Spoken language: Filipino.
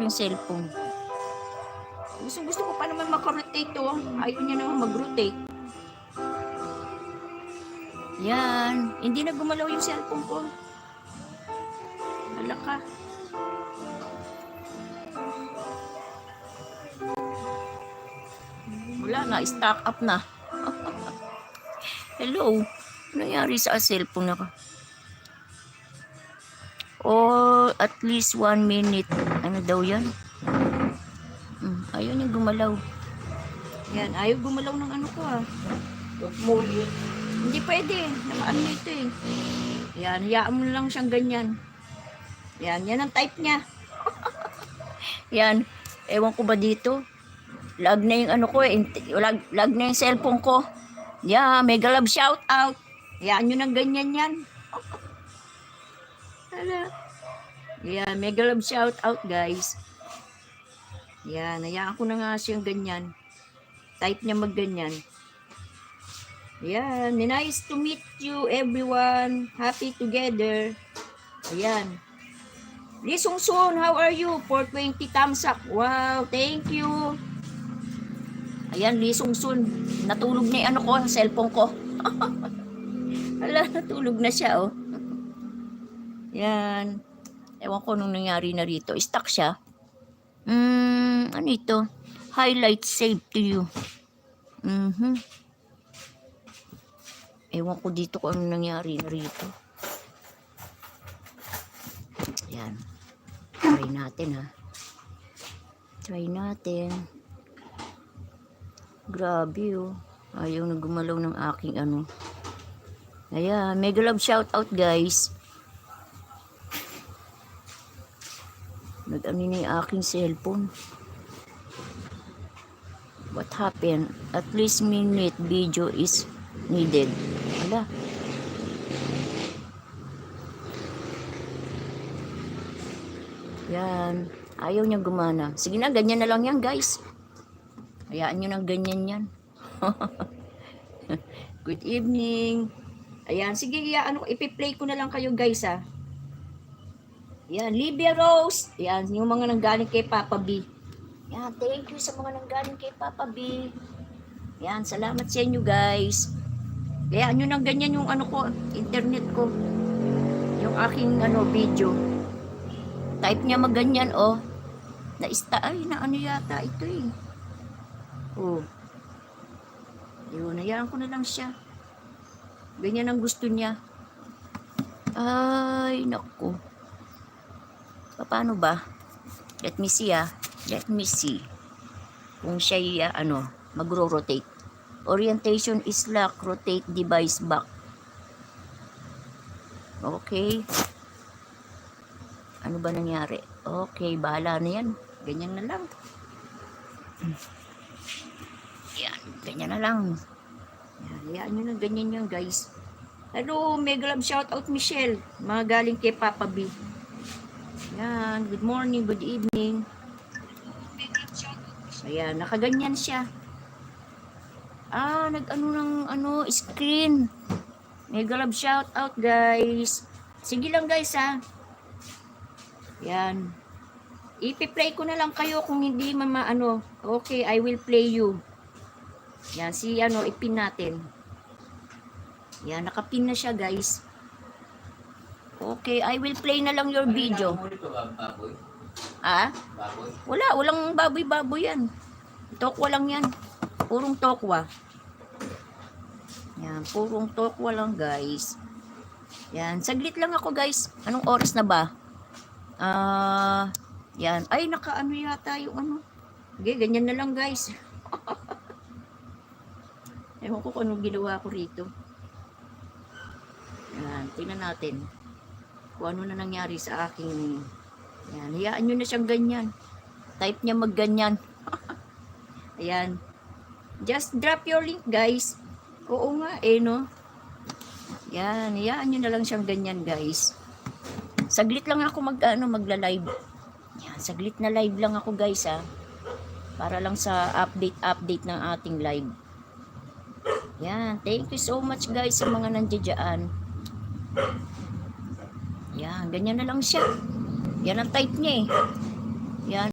yung cellphone. Gusto ko pa naman makarotate to. Ayaw niya naman mag-rotate. Yan. Hindi na gumalaw yung cellphone ko. Hala ka. Wala na. Stock up na. Hello. Ano nangyari sa cellphone na ka? Or at least 1 minute. Ano daw yan? Ayaw niya gumalaw. Yan. Ayaw gumalaw ng ano ko Hindi pwede. Nakaano ito eh. Yan. Hayaan mo lang siyang ganyan. Yan. Yan ang type niya. Yan. Ewan ko ba dito? Lag na yung ano ko eh. Lag na yung cellphone ko. Yeah. Mega love shout out. Hayaan nyo ng ganyan yan. Hala. Yan. Mega love shout out guys. Yan. Hayaan ko na nga siyang ganyan. Type niya magganyan. Ayan, nice to meet you everyone. Happy together. Ayan. Lee Sung Soon, how are you? 420 thumbs up. Wow, thank you. Ayan, Lee Sung Soon. Natulog na yung ano ko, cellphone ko. Hala, natulog na siya, oh. Ayan. Ewan ko nung nangyari na rito. Stuck siya. Ano ito? Highlight save to you. Ewan ko dito kung ano nangyari na rito. Ayan. Try natin ha. Try natin. Grabe oh. Ayaw na gumalaw ng aking ano. Ayan. Mega love shout out guys. Nag-ano na yung aking cellphone. What happened? At least minute video is needed. Wala. Yan. Ayaw niya gumana. Sige na, ganyan na lang yan, guys. Hayaan nyo ng ganyan yan. Good evening. Ayan, sige, ipi-play ko na lang kayo, guys, ha. Yan, Libya Rose. Yan, yung mga nanggaling kay Papa B. Yan, thank you sa mga nanggaling kay Papa B. Yan, salamat sa inyo, guys. Hayaan nyo ng ganyan yung ano ko, internet ko. Yung aking video. Type niya maganyan, oh. Ay, na ano yata ito eh. Oh. Yun, hayaan ko na lang siya. Ganyan ang gusto niya. Ay, naku. Paano ba? Let me see Let me see. Kung siya magro-rotate. Orientation is lock. Rotate device back. Okay. Ano ba nangyari? Okay, bahala na yan. Ganyan na lang. Yan, ganyan na lang. Yan nyo na ganyan yan, guys. Hello, mega love shout out Michelle. Mga galing kay Papa B. Yan, good morning, good evening. Ayan, nakaganyan siya. Nag-ano ng screen. Mega love shout out, guys. Sige lang, guys, ha. Yan. Ipi-play ko na lang kayo kung hindi Okay, I will play you. Yan, ipin natin. Yan, nakapin na siya, guys. Okay, I will play na lang your video. Walang baboy-baboy yan. Tokwa lang yan. Purong tokwa. Yan, purong tokwa lang, guys. Yan, saglit lang ako, guys. Anong oras na ba? Yan. Ay, nakaano yata yung Okay, ganyan na lang, guys. Ewan ko kung anong ginawa ko rito. Yan, tingnan natin. Kung ano na nangyari sa aking. Yan, hayaan nyo na siyang ganyan. Type niya magganyan. Ayan. Just drop your link, guys. Oo nga, no? Yan, hayaan nyo na lang siyang ganyan, guys. Saglit lang ako magla-live. Yan, saglit na live lang ako, guys, ha. Para lang sa update ng ating live. Yan, thank you so much, guys, sa mga nandiyan. Yan, ganyan na lang siya. Yan ang type niya eh. Yan.